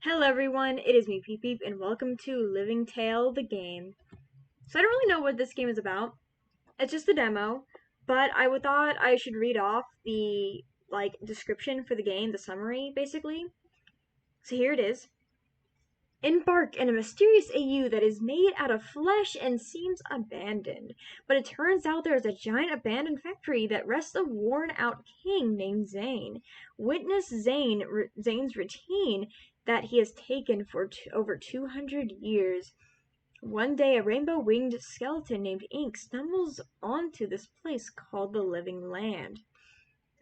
Hello everyone, it is me Peep Peep and welcome to Livingtale the game. So I don't really know what this game is about. It's just a demo, but I thought I should read off the description for the game, the summary basically. So here it is. Embark in a mysterious AU that is made out of flesh and seems abandoned. But it turns out there is a giant abandoned factory that rests a worn-out king named Zane. Witness Zane's routine that he has taken for over 200 years. One day, a rainbow-winged skeleton named Ink stumbles onto this place called the Living Land.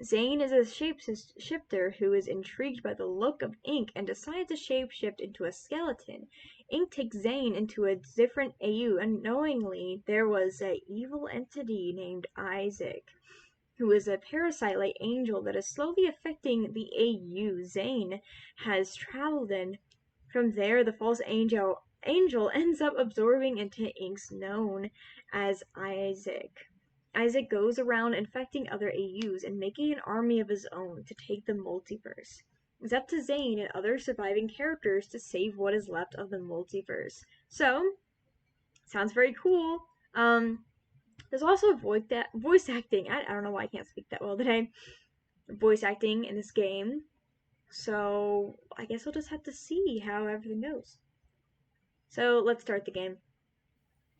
Zane is a shapeshifter who is intrigued by the look of Ink and decides to shapeshift into a skeleton. Ink takes Zane into a different AU. Unknowingly, there was an evil entity named Isaac, who is a parasite-like angel that is slowly affecting the AU Zane has traveled in. From there, the false angel ends up absorbing into Ink's known as Isaac. Isaac goes around infecting other AUs and making an army of his own to take the multiverse. It's up to Zane and other surviving characters to save what is left of the multiverse. So, sounds very cool. There's also voice acting. I don't know why I can't speak that well today. Voice acting in this game. So, I guess we'll just have to see how everything goes. So, let's start the game.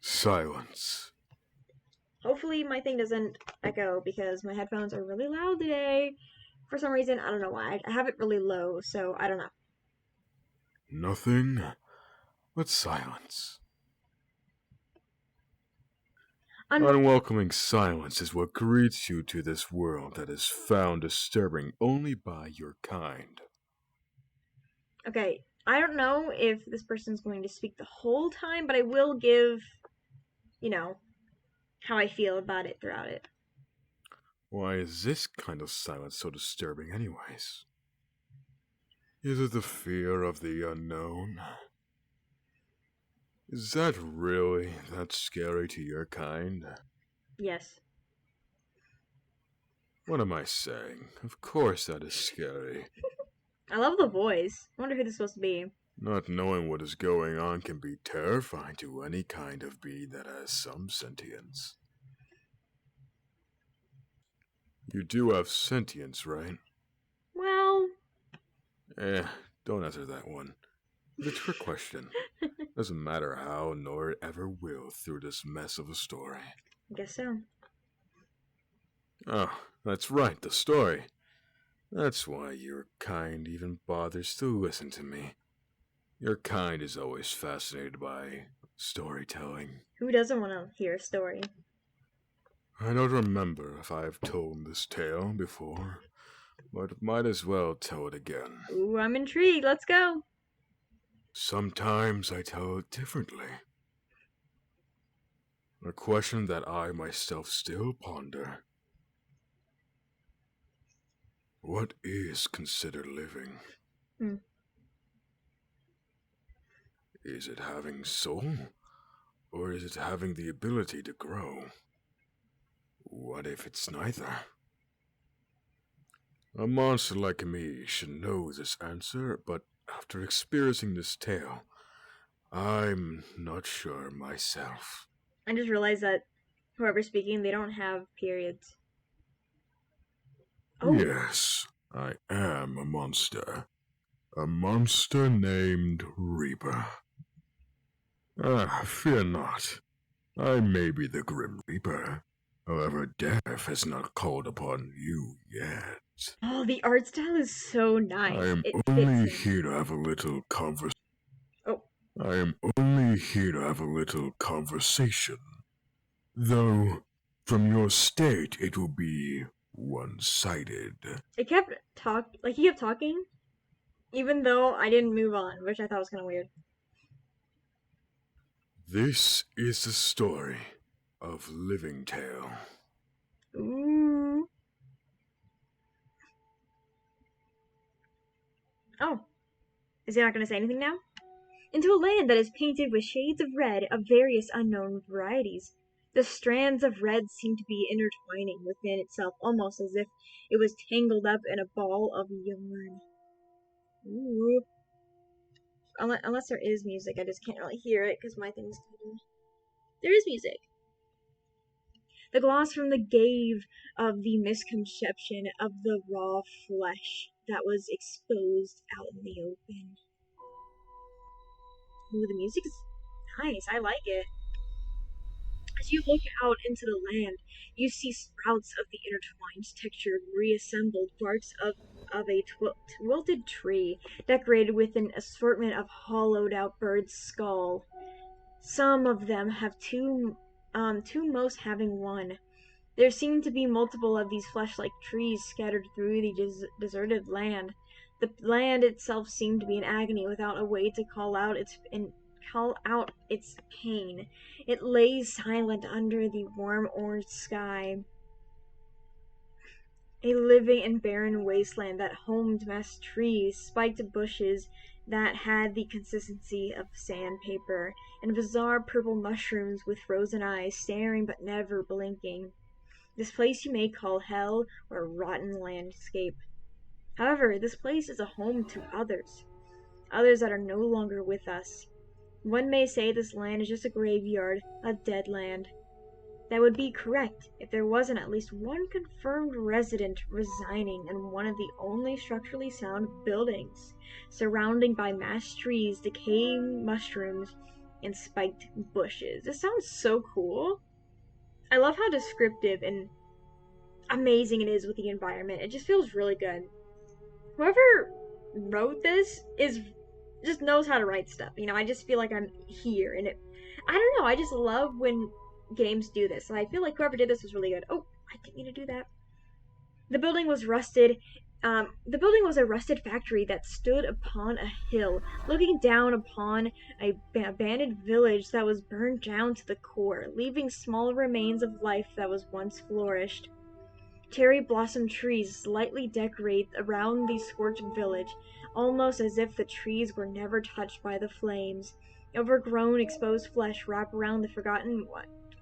Silence. Hopefully my thing doesn't echo because my headphones are really loud today. For some reason, I don't know why. I have it really low, so I don't know. Nothing but silence. Unwelcoming silence is what greets you to this world that is found disturbing only by your kind. Okay, I don't know if this person's going to speak the whole time, but I will give, how I feel about it throughout it. Why is this kind of silence so disturbing anyways? Is it the fear of the unknown? Is that really that scary to your kind? Yes. What am I saying? Of course that is scary. I love the voice. I wonder who this is supposed to be. Not knowing what is going on can be terrifying to any kind of being that has some sentience. You do have sentience, right? Well... Don't answer that one. It's a trick question. Doesn't matter how, nor it ever will through this mess of a story. I guess so. Oh, that's right, the story. That's why your kind even bothers to listen to me. Your kind is always fascinated by storytelling. Who doesn't want to hear a story? I don't remember if I've told this tale before, but might as well tell it again. Ooh, I'm intrigued. Let's go. Sometimes I tell it differently. A question that I myself still ponder. What is considered living? Is it having soul? Or is it having the ability to grow? What if it's neither? A monster like me should know this answer, but after experiencing this tale, I'm not sure myself. I just realized that whoever's speaking, they don't have periods. Oh. Yes, I am a monster. A monster named Reaper. Fear not. I may be the Grim Reaper. However, death has not called upon you yet. Oh, the art style is so nice. I am only here to have a little I am only here to have a little conversation. Though, from your state, it will be one-sided. He kept talking, even though I didn't move on, which I thought was kind of weird. This is the story of Livingtale. Ooh. Oh. Is he not going to say anything now? Into a land that is painted with shades of red of various unknown varieties. The strands of red seem to be intertwining within itself, almost as if it was tangled up in a ball of yarn. Ooh. unless there is music, I just can't really hear it because my thing's... There is music. The gloss from the gave of the misconception of the raw flesh that was exposed out in the open. Ooh, the music's nice. I like it. As you look out into the land, you see sprouts of the intertwined, textured, reassembled barks of a wilted tree, decorated with an assortment of hollowed-out birds' skull. Some of them have two, most having one. There seem to be multiple of these flesh-like trees scattered through the deserted land. The land itself seemed to be in agony without a way to call out its pain. It lay silent under the warm orange sky, a living and barren wasteland that homed massed trees, spiked bushes that had the consistency of sandpaper, and bizarre purple mushrooms with frozen eyes, staring but never blinking. This place you may call hell or a rotten landscape. However, this place is a home to others that are no longer with us. One may say this land is just a graveyard, a dead land. That would be correct if there wasn't at least one confirmed resident residing in one of the only structurally sound buildings, surrounded by massed trees, decaying mushrooms, and spiked bushes. This sounds so cool. I love how descriptive and amazing it is with the environment. It just feels really good. Whoever wrote this just knows how to write stuff. I just feel like I'm here, and I don't know. I just love when games do this, and I feel like whoever did this was really good. Oh, I didn't mean to do that. The building was rusted. The building was a rusted factory that stood upon a hill, looking down upon a abandoned village that was burned down to the core, leaving small remains of life that was once flourished. Cherry blossom trees slightly decorate around the scorched village, almost as if the trees were never touched by the flames. Overgrown, exposed flesh wrap around the forgotten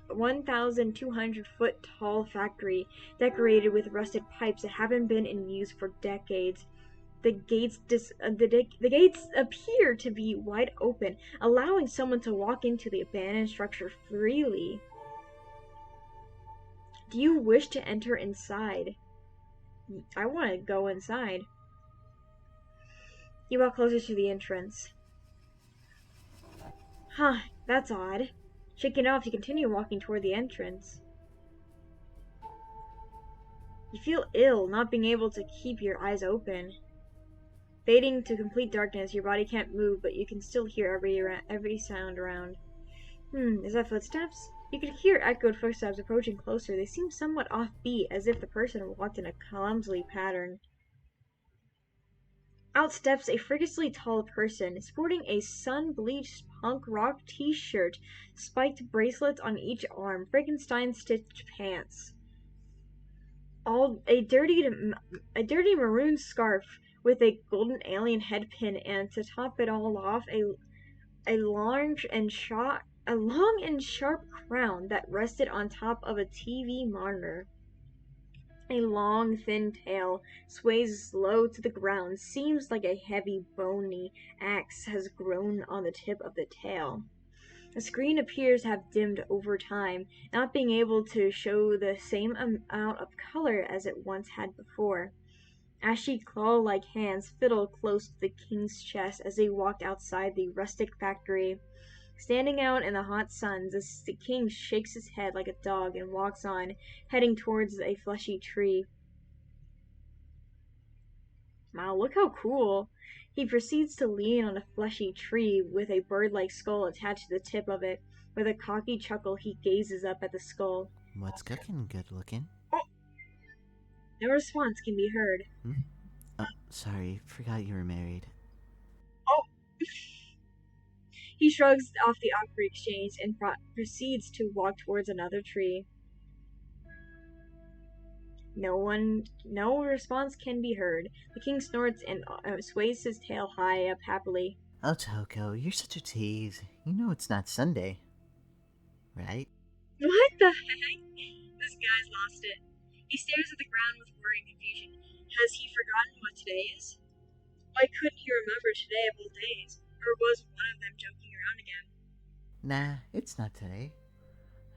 1,200-foot tall factory, decorated with rusted pipes that haven't been in use for decades. The gates appear to be wide open, allowing someone to walk into the abandoned structure freely. Do you wish to enter inside? I want to go inside. You walk closer to the entrance. Huh, that's odd. Shaking it off, you continue walking toward the entrance. You feel ill, not being able to keep your eyes open. Fading to complete darkness, your body can't move, but you can still hear every sound around. Is that footsteps? You could hear echoed footsteps approaching closer. They seem somewhat offbeat, as if the person walked in a clumsy pattern. Out steps a freakishly tall person, sporting a sun-bleached punk rock t-shirt, spiked bracelets on each arm, Frankenstein-stitched pants. A dirty maroon scarf with a golden alien headpin, and to top it all off, a long and sharp crown that rested on top of a TV monitor. A long, thin tail sways low to the ground. Seems like a heavy, bony axe has grown on the tip of the tail. The screen appears to have dimmed over time, not being able to show the same amount of color as it once had before. Ashy claw-like hands fiddle close to the king's chest as they walked outside the rustic factory. Standing out in the hot sun, the king shakes his head like a dog and walks on, heading towards a fleshy tree. Wow, look how cool! He proceeds to lean on a fleshy tree with a bird-like skull attached to the tip of it. With a cocky chuckle, he gazes up at the skull. What's cooking, good looking? Oh! No response can be heard. Oh, sorry, forgot you were married. Oh! He shrugs off the awkward exchange and proceeds to walk towards another tree. No response can be heard. The king snorts and sways his tail high up happily. Oh, Toko, you're such a tease. You know it's not Sunday, right? What the heck? This guy's lost it. He stares at the ground with worry and confusion. Has he forgotten what today is? Why couldn't he remember today of all days? Or was one of them joking around again? Nah, it's not today.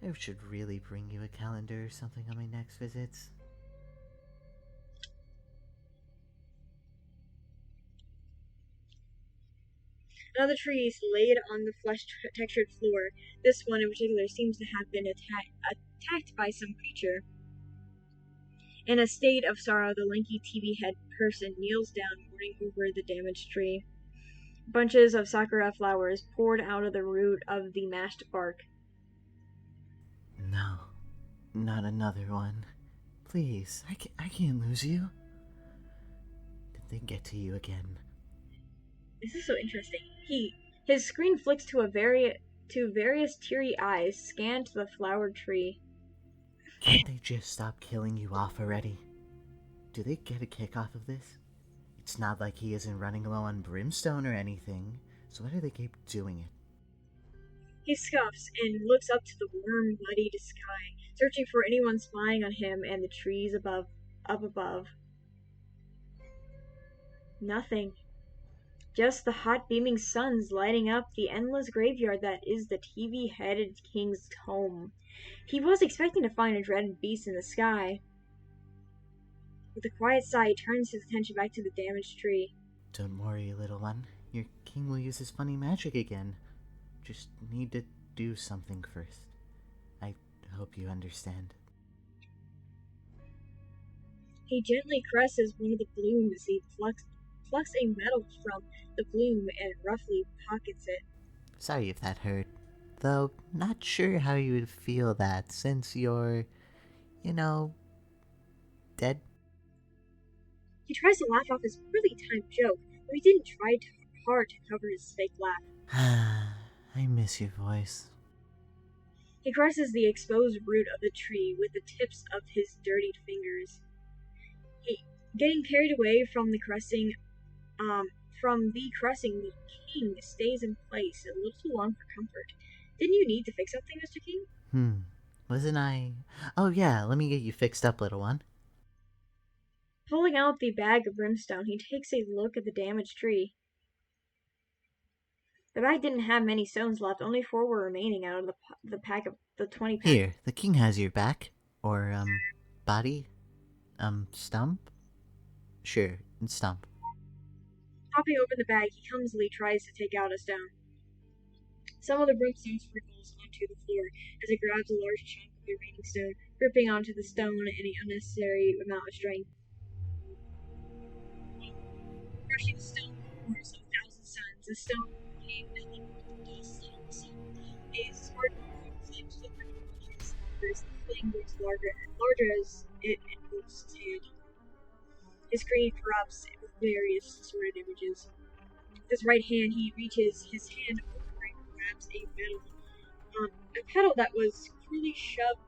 I should really bring you a calendar or something on my next visits. Another tree is laid on the flesh-textured floor. This one in particular seems to have been attacked by some creature. In a state of sorrow, the lanky TV-head person kneels down, mourning over the damaged tree. Bunches of sakura flowers poured out of the root of the mashed bark. No, not another one. Please, I can't lose you. Did they get to you again? This is so interesting. His screen flicks to various teary eyes scanned the flowered tree. Can't they just stop killing you off already? Do they get a kick off of this? It's not like he isn't running low on brimstone or anything, so why do they keep doing it? He scuffs and looks up to the warm, muddied sky, searching for anyone spying on him and the trees up above. Nothing. Just the hot beaming suns lighting up the endless graveyard that is the TV-headed king's home. He was expecting to find a dreaded beast in the sky. With a quiet sigh, he turns his attention back to the damaged tree. Don't worry, little one. Your king will use his funny magic again. Just need to do something first. I hope you understand. He gently caresses one of the blooms as he plucks a metal from the bloom and roughly pockets it. Sorry if that hurt. Though, not sure how you would feel that since you're, dead. He tries to laugh off his poorly timed joke, but he didn't try hard to cover his fake laugh. I miss your voice. He caresses the exposed root of the tree with the tips of his dirtied fingers. Getting carried away from the caressing, the king stays in place a little too long for comfort. Didn't you need to fix something, Mr. King? Wasn't I? Oh yeah, let me get you fixed up, little one. Pulling out the bag of brimstone, he takes a look at the damaged tree. The bag didn't have many stones left, only 4 were remaining out of the pack of the 20 pack. Here, the king has your back. Or, body? Stump? Sure, stump. Popping open the bag, he clumsily tries to take out a stone. Some of the brimstone sprinkles onto the floor as it grabs a large chunk of the remaining stone, gripping onto the stone in an unnecessary amount of strength. Crushing the stone cores of 1,000 suns, the stone became nothing but dust on the sun. A spark of flame flickered on his fingers, the flame grows larger as it engulfs his hand. His screen corrupts with various distorted images. With his right hand, he reaches his hand over and grabs a pedal that was cruelly shoved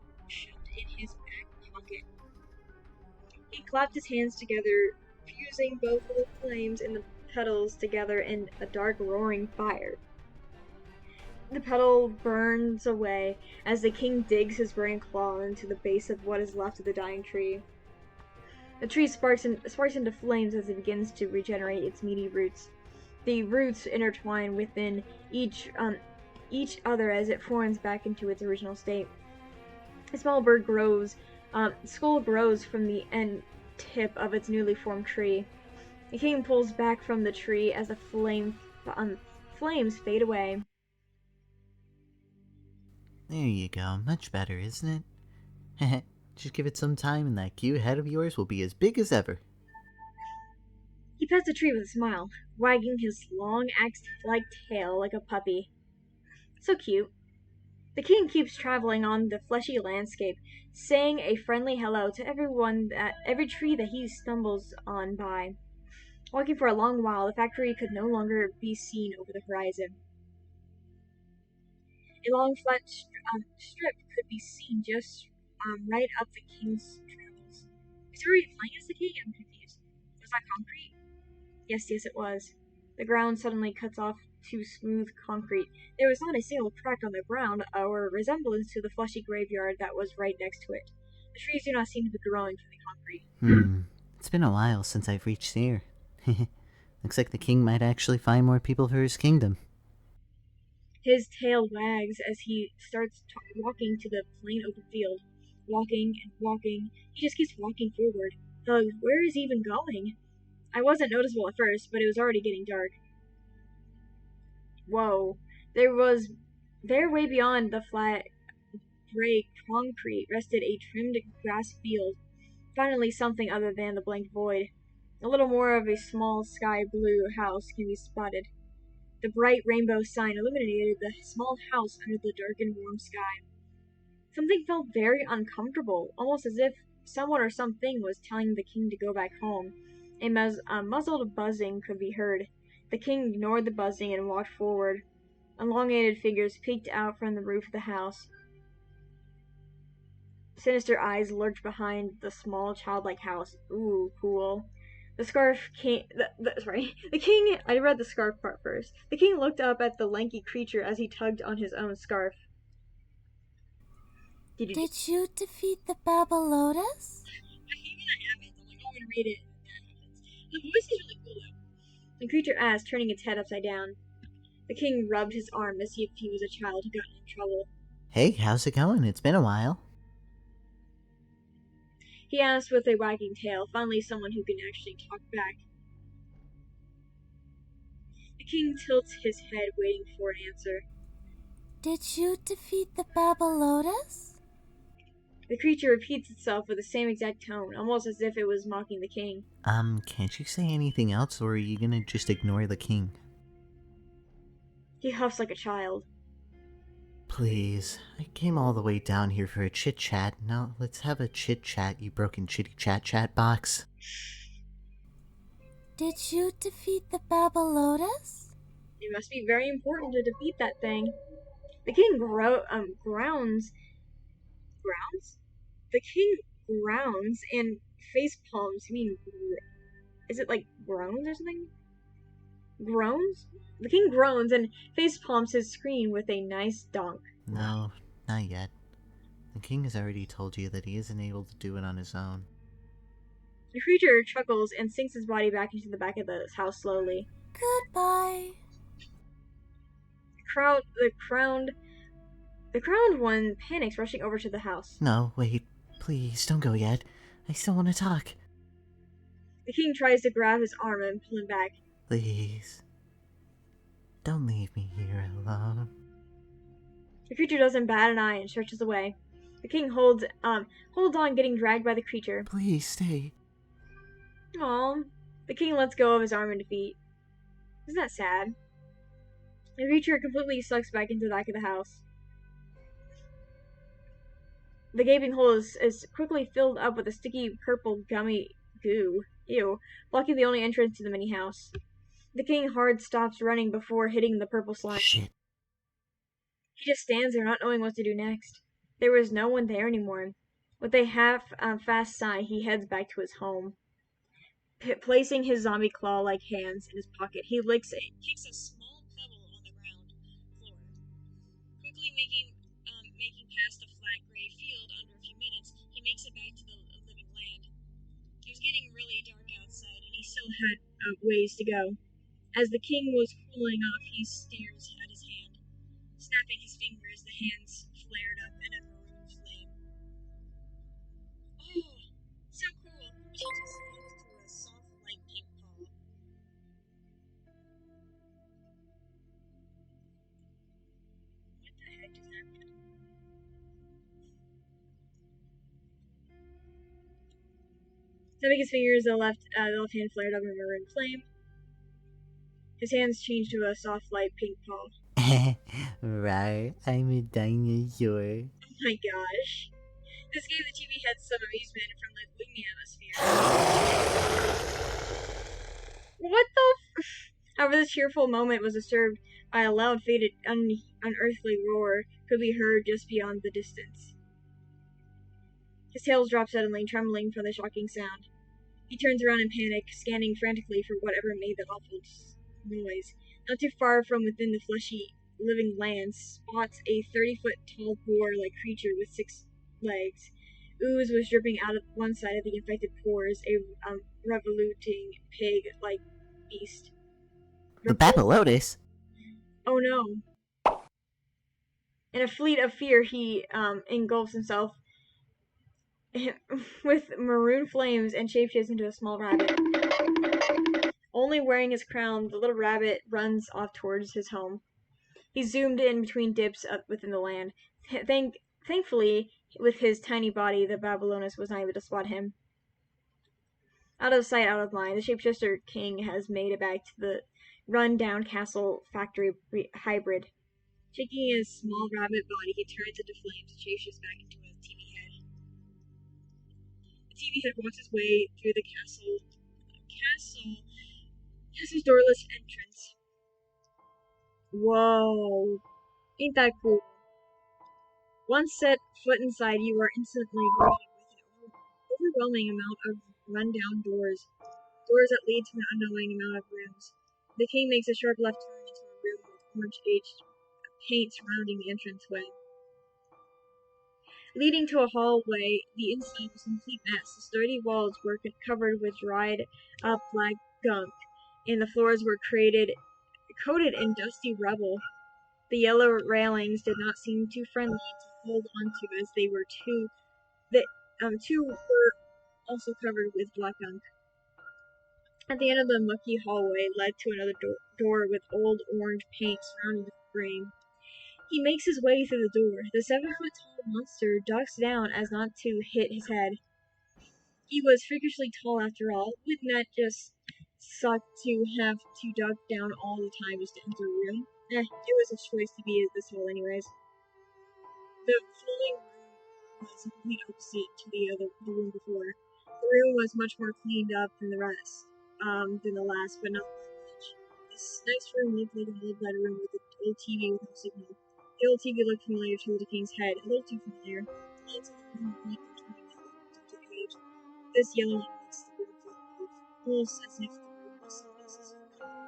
in his back pocket. He clapped his hands together, fusing both of the flames and the petals together in a dark roaring fire. The petal burns away as the king digs his burning claw into the base of what is left of the dying tree. The tree sparks into flames as it begins to regenerate its meaty roots. The roots intertwine within each other as it forms back into its original state. A small bird skull grows from the end tip of its newly formed tree. The king pulls back from the tree as the flames fade away. There you go, much better, isn't it? Just give it some time and that cute head of yours will be as big as ever. He pets the tree with a smile, wagging his long axe-like tail like a puppy. So cute. The king keeps traveling on the fleshy landscape, saying a friendly hello to every tree that he stumbles on by. Walking for a long while, the factory could no longer be seen over the horizon. A long flat strip could be seen just right up the king's travels. Is he already playing as the king? I'm confused. Was that concrete? Yes, it was. The ground suddenly cuts off to smooth concrete. There was not a single crack on the ground or resemblance to the fleshy graveyard that was right next to it. The trees do not seem to be growing from the concrete. It's been a while since I've reached here. Looks like the king might actually find more people for his kingdom. His tail wags as he starts walking to the plain open field. Walking and walking. He just keeps walking forward. Where is he even going? I wasn't noticeable at first, but it was already getting dark. Whoa. There way beyond the flat gray concrete rested a trimmed grass field. Finally something other than the blank void. A little more of a small sky blue house can be spotted. The bright rainbow sign illuminated the small house under the dark and warm sky. Something felt very uncomfortable, almost as if someone or something was telling the king to go back home. A muzzled buzzing could be heard. The king ignored the buzzing and walked forward. Elongated figures peeked out from the roof of the house. Sinister eyes lurked behind the small, childlike house. Ooh, cool. The king, I read the scarf part first. The king looked up at the lanky creature as he tugged on his own scarf. Did you defeat the Babalotus? I hate when that happens. I'm like, I'm gonna read it. The voice is really cool though. The creature asked, turning its head upside down. The king rubbed his arm as if he was a child who got in trouble. Hey, how's it going? It's been a while. He asked with a wagging tail, finally someone who can actually talk back. The king tilts his head, waiting for an answer. Did you defeat the Babalotus? The creature repeats itself with the same exact tone, almost as if it was mocking the king. Can't you say anything else, or are you gonna just ignore the king? He huffs like a child. Please, I came all the way down here for a chit-chat. Now, let's have a chit-chat, you broken chitty-chat-chat box. Did you defeat the Babalotus? It must be very important to defeat that thing. The king grounds. Grounds? The king grounds and face palms. You mean, is it like groans or something? Groans? The king groans and face palms his screen with a nice donk. No, not yet. The king has already told you that he isn't able to do it on his own. The creature chuckles and sinks his body back into the back of the house slowly. Goodbye. The crowned one panics, rushing over to the house. No, wait, please, don't go yet. I still want to talk. The king tries to grab his arm and pull him back. Please. Don't leave me here alone. The creature doesn't bat an eye and stretches away. The king holds on, getting dragged by the creature. Please stay. Aww. The king lets go of his arm in defeat. Isn't that sad? The creature completely sucks back into the back of the house. The gaping hole is quickly filled up with a sticky purple gummy goo. Ew. Blocking the only entrance to the mini house. The king hard stops running before hitting the purple slime. Shit. He just stands there not knowing what to do next. There was no one there anymore. With a half-fast sigh, he heads back to his home. Placing his zombie claw-like hands in his pocket, he kicks a small pebble on the ground floor. Quickly making past the flat gray field under a few minutes, he makes it back to the living land. It was getting really dark outside, and he still had ways to go. As the king was cooling off, he stares at his hand. Snapping his fingers, the hands flared up in a maroon flame. Oh, so cool. He shakes his hand to a soft, light pink paw. What the heck just happened? Snapping his fingers, the left hand flared up in a maroon flame. His hands changed to a soft, light pink paw. Right, I'm a dinosaur. Oh my gosh. This gave the TV heads some amusement from the gloomy atmosphere. What the However, this cheerful moment was disturbed by a loud, faded, unearthly roar could be heard just beyond the distance. His tail dropped suddenly, trembling from the shocking sound. He turns around in panic, scanning frantically for whatever made that awful noise. Not too far from within the fleshy, living land spots a 30-foot tall boar-like creature with 6 legs. Ooze was dripping out of one side of the infected pores, a revoluting pig-like beast. The Babalotus? Oh no. In a fleet of fear, he engulfs himself with maroon flames and shapeshifts into a small rabbit. Only wearing his crown, the little rabbit runs off towards his home. He zoomed in between dips up within the land. Thankfully, with his tiny body, the Babylonus was not able to spot him. Out of sight, out of mind, the shapeshifter king has made it back to the run-down castle factory hybrid. Shaking his small rabbit body, he turns into flames and shapeshifts back into a TV head. The TV head walks his way through the castle's doorless entrance. Whoa. Ain't that cool? Once set foot inside, you are instantly greeted with an overwhelming amount of run-down doors that lead to an unknowing amount of rooms. The king makes a sharp left turn into a room with orange-aged paint surrounding the entranceway. Leading to a hallway, the inside was a complete mess. The sturdy walls were covered with dried-up black gunk, and the floors were coated in dusty rubble. The yellow railings did not seem too friendly to hold onto, as they were two were also covered with black gunk. At the end of the mucky hallway led to another door with old orange paint surrounding the frame. He makes his way through the door. The 7-foot-tall monster ducks down as not to hit his head. He was freakishly tall after all. Wouldn't that just suck to have to duck down all the time just to enter a room? It was a choice to be this tall anyways. The floating room was a complete opposite to the room before. The room was much more cleaned up than the last, but not by much. This next room looked like an old bedroom with an old TV with no signal. The old TV looked familiar to the king's head, a little too familiar. The lights of the room were bright and turning yellow due to age. This yellow makes the room feel cold, almost as if the room was supposed to be stolen.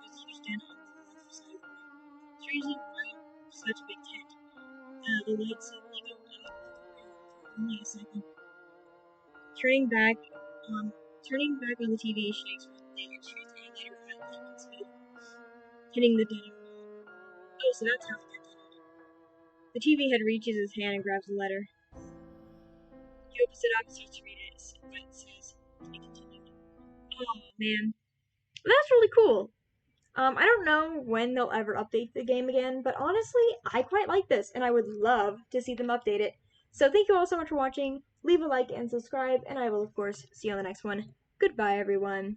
There's a huge den on the left side of the room. Strangely bright for such a big tent. The light suddenly go out of the room for only a second. Turning back on the TV, shakes violently and shoots a later at lightning speed, hitting the den. Oh, so that's how it ended. The TV head reaches his hand and grabs the letter. He opens it up and starts to read it, but it says, to be continued. Oh, man. That's really cool. I don't know when they'll ever update the game again, but honestly, I quite like this, and I would love to see them update it. So thank you all so much for watching. Leave a like and subscribe, and I will, of course, see you on the next one. Goodbye, everyone.